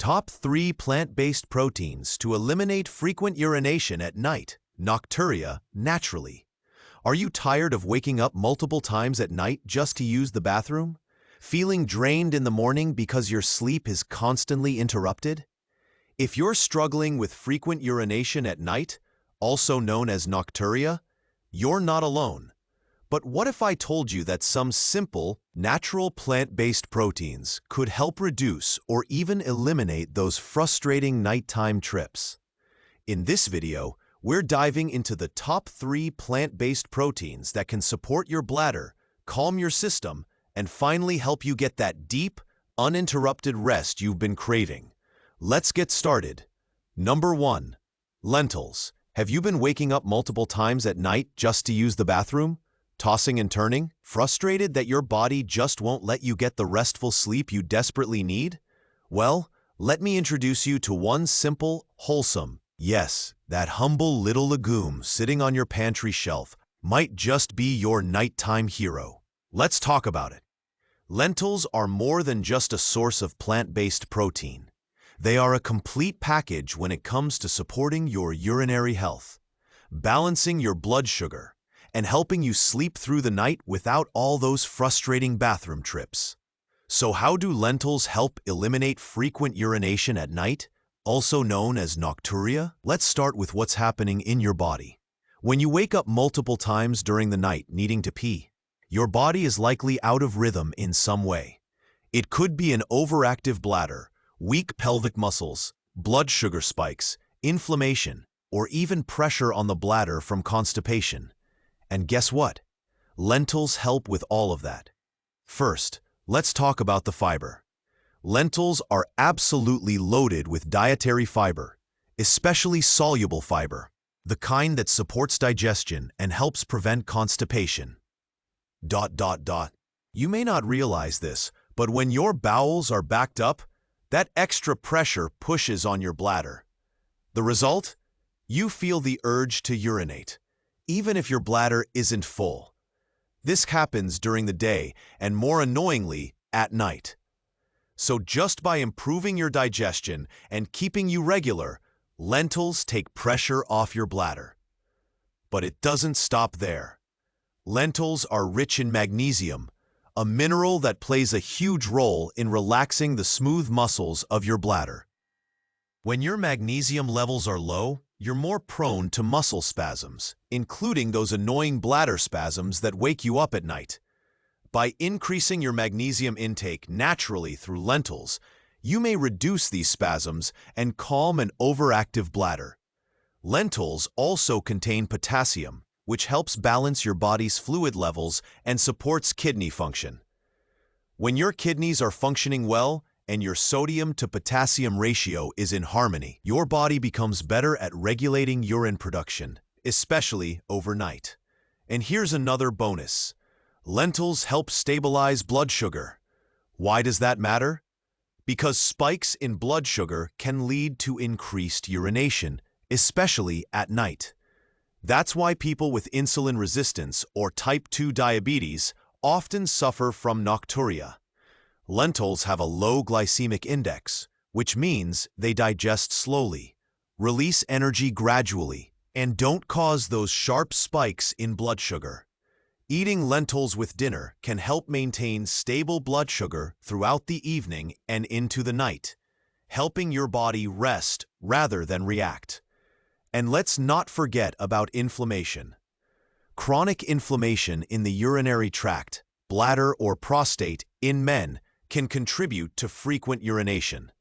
Top 3 plant-based proteins to eliminate frequent urination at night. Nocturia, naturally. Are you tired of waking up multiple times at night just to use the bathroom? Feeling drained in the morning because your sleep is constantly interrupted? If you're struggling with frequent urination at night, also known as nocturia, you're not alone. But what if I told you that some simple, natural plant-based proteins could help reduce or even eliminate those frustrating nighttime trips? In this video, we're diving into the top 3 plant-based proteins that can support your bladder, calm your system, and finally help you get that deep, uninterrupted rest you've been craving. Let's get started. Number 1. Lentils. Have you been waking up multiple times at night just to use the bathroom? Tossing and turning, frustrated that your body just won't let you get the restful sleep you desperately need? Well, let me introduce you to one simple, wholesome, yes, that humble little legume sitting on your pantry shelf might just be your nighttime hero. Let's talk about it. Lentils are more than just a source of plant-based protein. They are a complete package when it comes to supporting your urinary health, balancing your blood sugar, and helping you sleep through the night without all those frustrating bathroom trips. So how do lentils help eliminate frequent urination at night, also known as nocturia? Let's start with what's happening in your body. When you wake up multiple times during the night needing to pee, your body is likely out of rhythm in some way. It could be an overactive bladder, weak pelvic muscles, blood sugar spikes, inflammation, or even pressure on the bladder from constipation. And guess what? Lentils help with all of that. First, let's talk about the fiber. Lentils are absolutely loaded with dietary fiber, especially soluble fiber, the kind that supports digestion and helps prevent constipation. You may not realize this, but when your bowels are backed up, that extra pressure pushes on your bladder. The result? You feel the urge to urinate, even if your bladder isn't full. This happens during the day and, more annoyingly, at night. So just by improving your digestion and keeping you regular, lentils take pressure off your bladder. But it doesn't stop there. Lentils are rich in magnesium, a mineral that plays a huge role in relaxing the smooth muscles of your bladder. When your magnesium levels are low, you're more prone to muscle spasms, including those annoying bladder spasms that wake you up at night. By increasing your magnesium intake naturally through lentils, you may reduce these spasms and calm an overactive bladder. Lentils also contain potassium, which helps balance your body's fluid levels and supports kidney function. When your kidneys are functioning well, and your sodium to potassium ratio is in harmony, your body becomes better at regulating urine production, especially overnight. And here's another bonus. Lentils help stabilize blood sugar. Why does that matter? Because spikes in blood sugar can lead to increased urination, especially at night. That's why people with insulin resistance or type 2 diabetes often suffer from nocturia. Lentils have a low glycemic index, which means they digest slowly, release energy gradually, and don't cause those sharp spikes in blood sugar. Eating lentils with dinner can help maintain stable blood sugar throughout the evening and into the night, helping your body rest rather than react. And let's not forget about inflammation. Chronic inflammation in the urinary tract, bladder or prostate in men can contribute to frequent urination.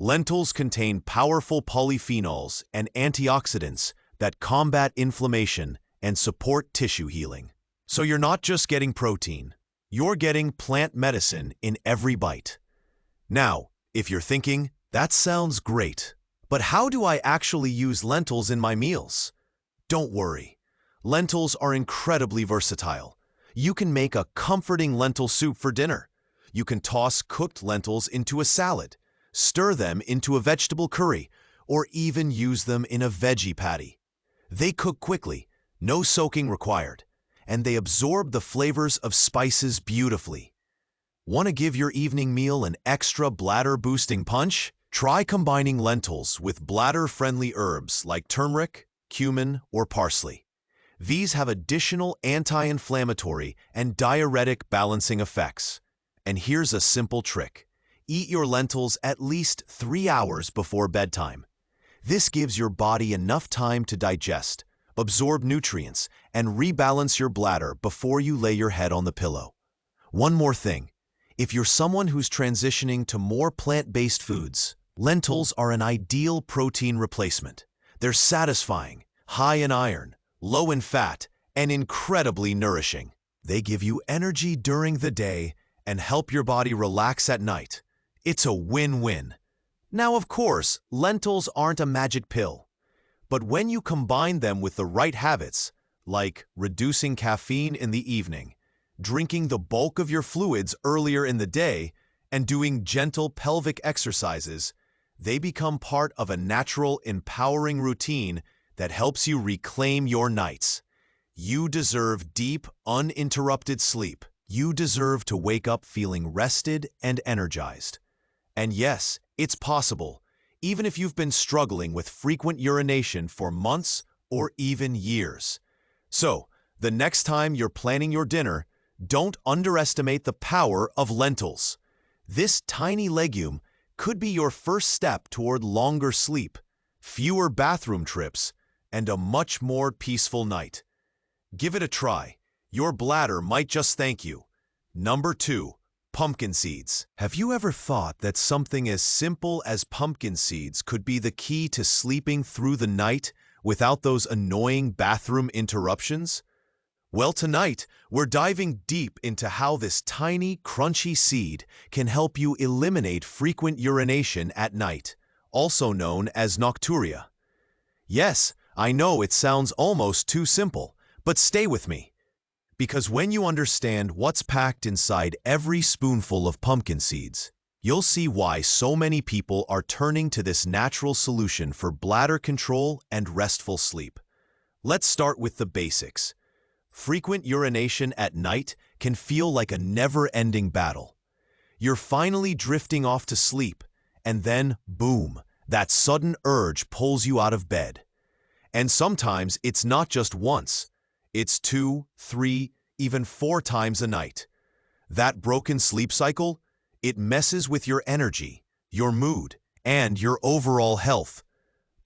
Lentils contain powerful polyphenols and antioxidants that combat inflammation and support tissue healing. So you're not just getting protein, you're getting plant medicine in every bite. Now, if you're thinking, that sounds great, but how do I actually use lentils in my meals? Don't worry. Lentils are incredibly versatile. You can make a comforting lentil soup for dinner. You can toss cooked lentils into a salad, stir them into a vegetable curry, or even use them in a veggie patty. They cook quickly, no soaking required, and they absorb the flavors of spices beautifully. Want to give your evening meal an extra bladder-boosting punch? Try combining lentils with bladder-friendly herbs like turmeric, cumin, or parsley. These have additional anti-inflammatory and diuretic balancing effects. And here's a simple trick. Eat your lentils at least 3 hours before bedtime. This gives your body enough time to digest, absorb nutrients, and rebalance your bladder before you lay your head on the pillow. One more thing. If you're someone who's transitioning to more plant-based foods, lentils are an ideal protein replacement. They're satisfying, high in iron, low in fat, and incredibly nourishing. They give you energy during the day and help your body relax at night. It's a win-win. Now, of course, lentils aren't a magic pill. But when you combine them with the right habits, like reducing caffeine in the evening, drinking the bulk of your fluids earlier in the day, and doing gentle pelvic exercises, they become part of a natural, empowering routine that helps you reclaim your nights. You deserve deep, uninterrupted sleep. You deserve to wake up feeling rested and energized. And yes, it's possible, even if you've been struggling with frequent urination for months or even years. So, the next time you're planning your dinner, don't underestimate the power of lentils. This tiny legume could be your first step toward longer sleep, fewer bathroom trips, and a much more peaceful night. Give it a try. Your bladder might just thank you. Number 2. Pumpkin seeds. Have you ever thought that something as simple as pumpkin seeds could be the key to sleeping through the night without those annoying bathroom interruptions? Well, tonight, we're diving deep into how this tiny, crunchy seed can help you eliminate frequent urination at night, also known as nocturia. Yes, I know it sounds almost too simple, but stay with me. Because when you understand what's packed inside every spoonful of pumpkin seeds, you'll see why so many people are turning to this natural solution for bladder control and restful sleep. Let's start with the basics. Frequent urination at night can feel like a never-ending battle. You're finally drifting off to sleep, and then, boom, that sudden urge pulls you out of bed. And sometimes it's not just once. It's 2, 3, even 4 times a night. That broken sleep cycle, it messes with your energy, your mood, and your overall health.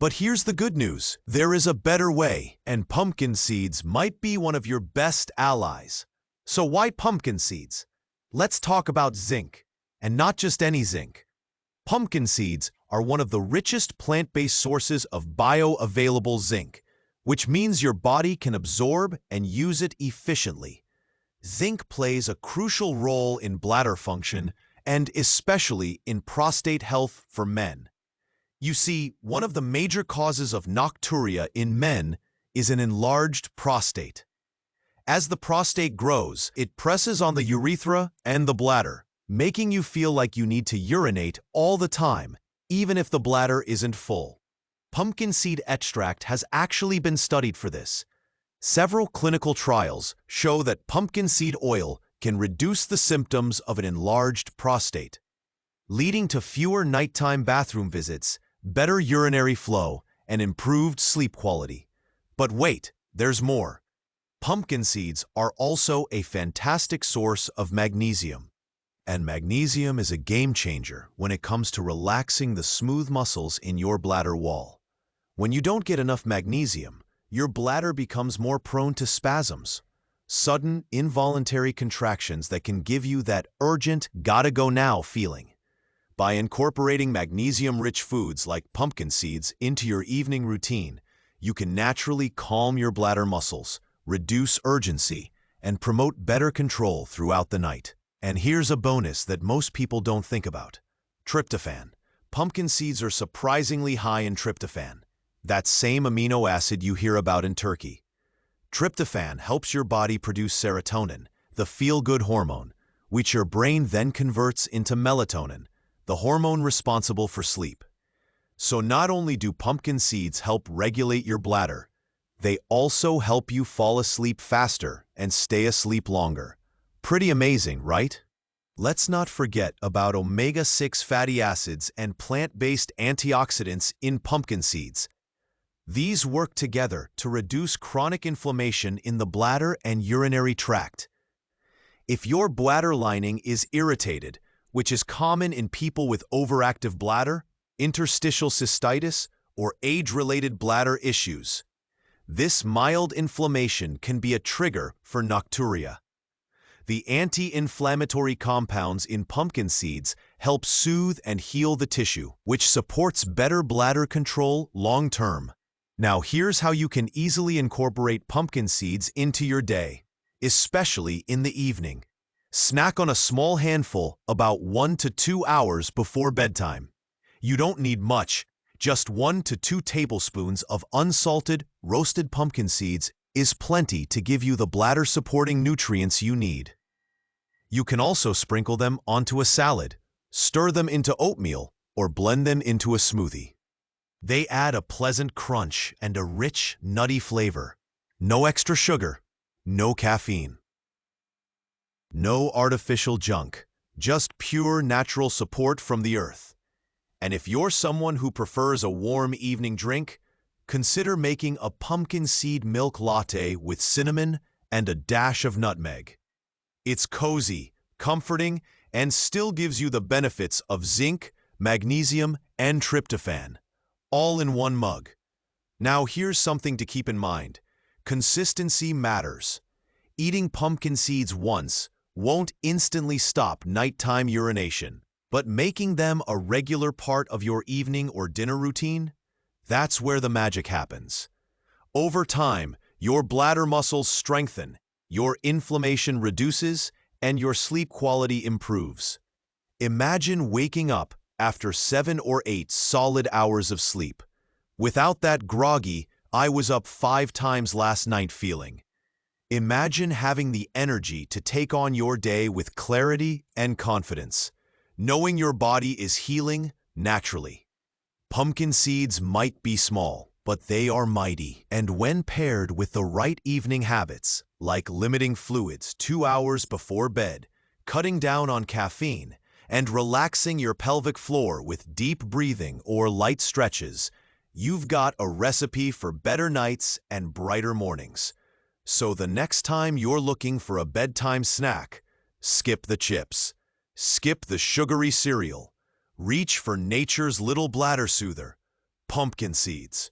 But here's the good news. There is a better way, and pumpkin seeds might be one of your best allies. So why pumpkin seeds? Let's talk about zinc, and not just any zinc. Pumpkin seeds are one of the richest plant-based sources of bioavailable zinc, which means your body can absorb and use it efficiently. Zinc plays a crucial role in bladder function and especially in prostate health for men. You see, one of the major causes of nocturia in men is an enlarged prostate. As the prostate grows, it presses on the urethra and the bladder, making you feel like you need to urinate all the time, even if the bladder isn't full. Pumpkin seed extract has actually been studied for this. Several clinical trials show that pumpkin seed oil can reduce the symptoms of an enlarged prostate, leading to fewer nighttime bathroom visits, better urinary flow, and improved sleep quality. But wait, there's more. Pumpkin seeds are also a fantastic source of magnesium. And magnesium is a game changer when it comes to relaxing the smooth muscles in your bladder wall. When you don't get enough magnesium, your bladder becomes more prone to spasms, sudden, involuntary contractions that can give you that urgent, gotta-go-now feeling. By incorporating magnesium-rich foods like pumpkin seeds into your evening routine, you can naturally calm your bladder muscles, reduce urgency, and promote better control throughout the night. And here's a bonus that most people don't think about. Tryptophan. Pumpkin seeds are surprisingly high in tryptophan, that same amino acid you hear about in turkey. Tryptophan helps your body produce serotonin, the feel-good hormone, which your brain then converts into melatonin, the hormone responsible for sleep. So not only do pumpkin seeds help regulate your bladder, they also help you fall asleep faster and stay asleep longer. Pretty amazing, right? Let's not forget about omega-6 fatty acids and plant-based antioxidants in pumpkin seeds. These work together to reduce chronic inflammation in the bladder and urinary tract. If your bladder lining is irritated, which is common in people with overactive bladder, interstitial cystitis, or age-related bladder issues, this mild inflammation can be a trigger for nocturia. The anti-inflammatory compounds in pumpkin seeds help soothe and heal the tissue, which supports better bladder control long-term. Now here's how you can easily incorporate pumpkin seeds into your day, especially in the evening. Snack on a small handful about 1 to 2 hours before bedtime. You don't need much, just 1 to 2 tablespoons of unsalted, roasted pumpkin seeds is plenty to give you the bladder-supporting nutrients you need. You can also sprinkle them onto a salad, stir them into oatmeal, or blend them into a smoothie. They add a pleasant crunch and a rich, nutty flavor. No extra sugar, no caffeine. No artificial junk, just pure natural support from the earth. And if you're someone who prefers a warm evening drink, consider making a pumpkin seed milk latte with cinnamon and a dash of nutmeg. It's cozy, comforting, and still gives you the benefits of zinc, magnesium, and tryptophan, all in one mug. Now here's something to keep in mind. Consistency matters. Eating pumpkin seeds once won't instantly stop nighttime urination, but making them a regular part of your evening or dinner routine, that's where the magic happens. Over time, your bladder muscles strengthen, your inflammation reduces, and your sleep quality improves. Imagine waking up after 7 or 8 solid hours of sleep. Without that groggy, I was up 5 times last night feeling. Imagine having the energy to take on your day with clarity and confidence, knowing your body is healing naturally. Pumpkin seeds might be small, but they are mighty, and when paired with the right evening habits, like limiting fluids 2 hours before bed, cutting down on caffeine, and relaxing your pelvic floor with deep breathing or light stretches, you've got a recipe for better nights and brighter mornings. So the next time you're looking for a bedtime snack, skip the chips, skip the sugary cereal, reach for nature's little bladder soother, pumpkin seeds.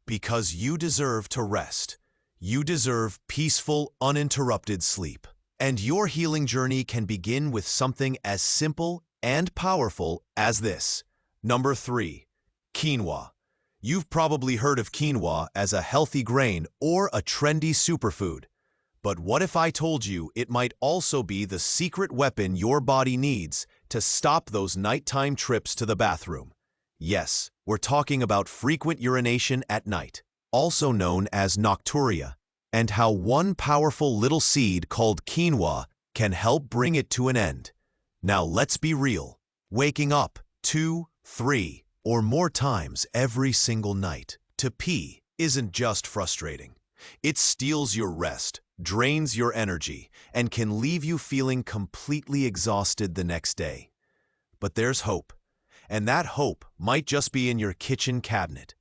Because you deserve to rest. You deserve peaceful, uninterrupted sleep. And your healing journey can begin with something as simple and powerful as this. Number 3, quinoa. You've probably heard of quinoa as a healthy grain or a trendy superfood. But what if I told you it might also be the secret weapon your body needs to stop those nighttime trips to the bathroom? Yes, we're talking about frequent urination at night, also known as nocturia, and how one powerful little seed called quinoa can help bring it to an end. Now let's be real. Waking up 2, 3, or more times every single night to pee isn't just frustrating. It steals your rest, drains your energy, and can leave you feeling completely exhausted the next day. But there's hope, and that hope might just be in your kitchen cabinet.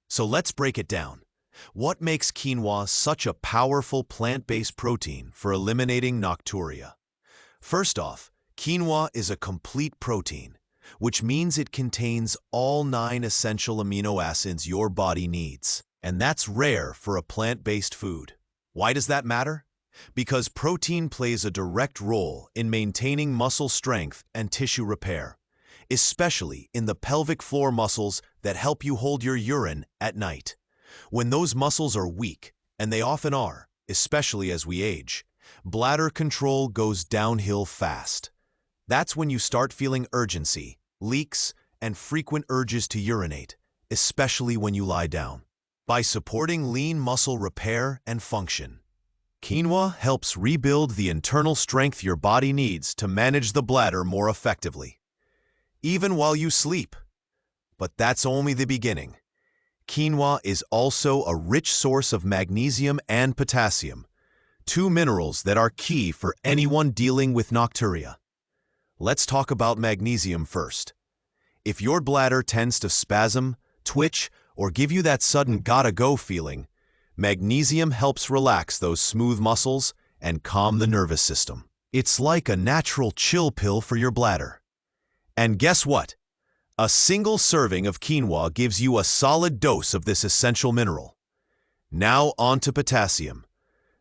So let's break it down. What makes quinoa such a powerful plant-based protein for eliminating nocturia? First off, quinoa is a complete protein, which means it contains all 9 essential amino acids your body needs. And that's rare for a plant-based food. Why does that matter? Because protein plays a direct role in maintaining muscle strength and tissue repair, especially in the pelvic floor muscles that help you hold your urine at night. When those muscles are weak, and they often are, especially as we age, bladder control goes downhill fast. That's when you start feeling urgency, leaks, and frequent urges to urinate, especially when you lie down. By supporting lean muscle repair and function, quinoa helps rebuild the internal strength your body needs to manage the bladder more effectively, even while you sleep. But that's only the beginning. Quinoa is also a rich source of magnesium and potassium, 2 minerals that are key for anyone dealing with nocturia. Let's talk about magnesium first. If your bladder tends to spasm, twitch, or give you that sudden gotta-go feeling, magnesium helps relax those smooth muscles and calm the nervous system. It's like a natural chill pill for your bladder. And guess what? A single serving of quinoa gives you a solid dose of this essential mineral. Now on to potassium.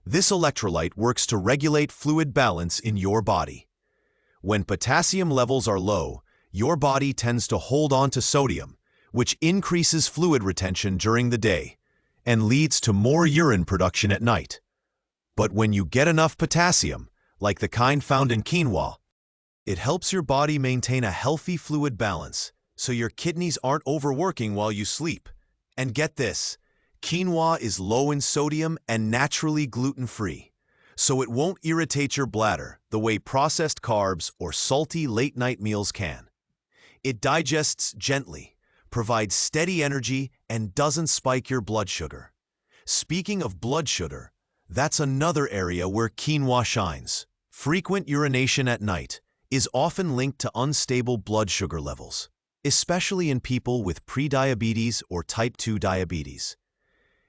This electrolyte works to regulate fluid balance in your body. When potassium levels are low, your body tends to hold on to sodium, which increases fluid retention during the day and leads to more urine production at night. But when you get enough potassium, like the kind found in quinoa, it helps your body maintain a healthy fluid balance so your kidneys aren't overworking while you sleep. And get this, quinoa is low in sodium and naturally gluten-free, so it won't irritate your bladder the way processed carbs or salty late-night meals can. It digests gently, provides steady energy, and doesn't spike your blood sugar. Speaking of blood sugar, that's another area where quinoa shines. Frequent urination at night is often linked to unstable blood sugar levels, especially in people with prediabetes or type 2 diabetes.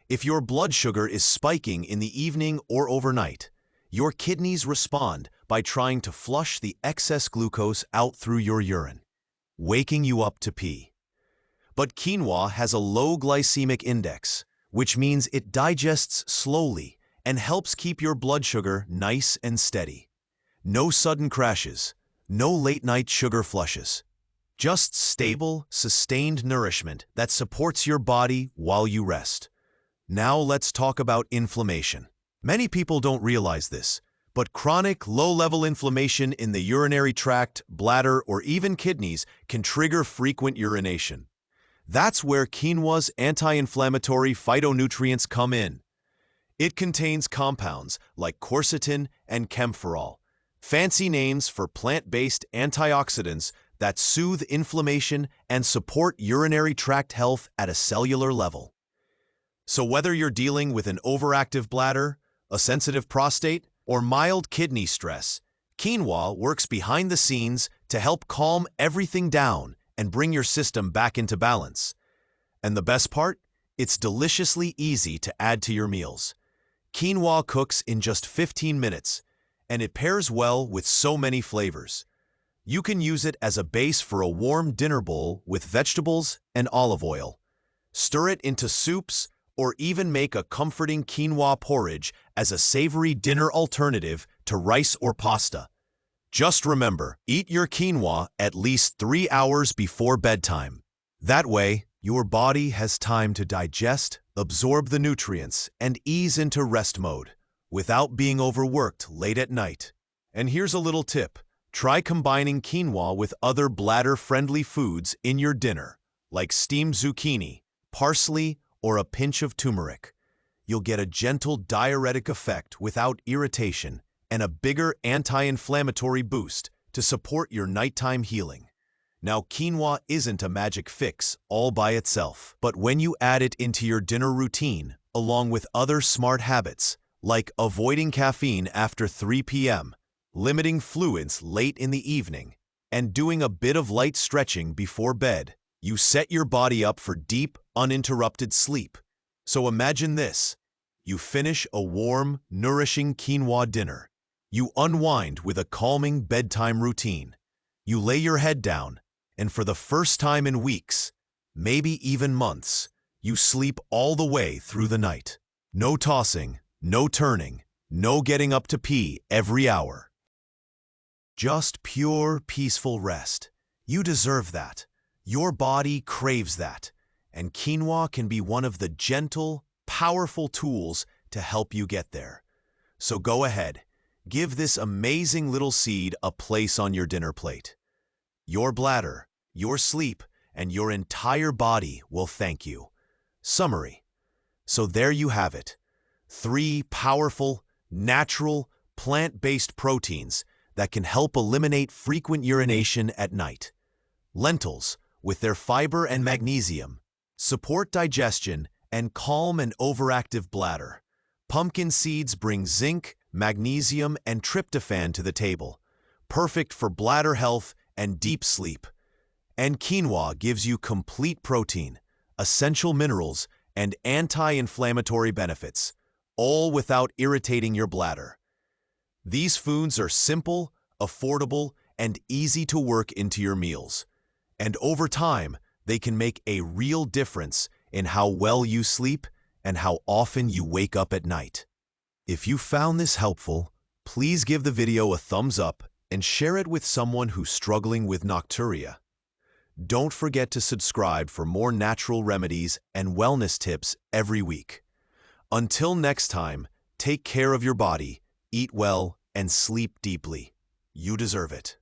If your blood sugar is spiking in the evening or overnight, your kidneys respond by trying to flush the excess glucose out through your urine, waking you up to pee. But quinoa has a low glycemic index, which means it digests slowly and helps keep your blood sugar nice and steady. No sudden crashes, no late-night sugar flushes. Just stable, sustained nourishment that supports your body while you rest. Now let's talk about inflammation. Many people don't realize this, but chronic low-level inflammation in the urinary tract, bladder, or even kidneys can trigger frequent urination. That's where quinoa's anti-inflammatory phytonutrients come in. It contains compounds like quercetin and camphorol, fancy names for plant-based antioxidants that soothe inflammation and support urinary tract health at a cellular level. So whether you're dealing with an overactive bladder, a sensitive prostate, or mild kidney stress, quinoa works behind the scenes to help calm everything down and bring your system back into balance. And the best part? It's deliciously easy to add to your meals. Quinoa cooks in just 15 minutes, and it pairs well with so many flavors. You can use it as a base for a warm dinner bowl with vegetables and olive oil. Stir it into soups, or even make a comforting quinoa porridge as a savory dinner alternative to rice or pasta. Just remember, eat your quinoa at least 3 hours before bedtime. That way, your body has time to digest, absorb the nutrients, and ease into rest mode without being overworked late at night. And here's a little tip. Try combining quinoa with other bladder-friendly foods in your dinner, like steamed zucchini, parsley, or a pinch of turmeric. You'll get a gentle diuretic effect without irritation and a bigger anti-inflammatory boost to support your nighttime healing. Now, quinoa isn't a magic fix all by itself, but when you add it into your dinner routine, along with other smart habits, like avoiding caffeine after 3 p.m., limiting fluids late in the evening, and doing a bit of light stretching before bed, you set your body up for deep, uninterrupted sleep. So imagine this. You finish a warm, nourishing quinoa dinner. You unwind with a calming bedtime routine. You lay your head down, and for the first time in weeks, maybe even months, you sleep all the way through the night. No tossing, no turning, no getting up to pee every hour. Just pure, peaceful rest. You deserve that. Your body craves that, and quinoa can be one of the gentle, powerful tools to help you get there. So go ahead, give this amazing little seed a place on your dinner plate. Your bladder, your sleep, and your entire body will thank you. Summary. So there you have it. 3 powerful, natural, plant-based proteins that can help eliminate frequent urination at night. Lentils, with their fiber and magnesium, support digestion and calm an overactive bladder. Pumpkin seeds bring zinc, magnesium, and tryptophan to the table, perfect for bladder health and deep sleep. And quinoa gives you complete protein, essential minerals, and anti-inflammatory benefits, all without irritating your bladder. These foods are simple, affordable, and easy to work into your meals. And over time, they can make a real difference in how well you sleep and how often you wake up at night. If you found this helpful, please give the video a thumbs up and share it with someone who's struggling with nocturia. Don't forget to subscribe for more natural remedies and wellness tips every week. Until next time, take care of your body, eat well, and sleep deeply. You deserve it.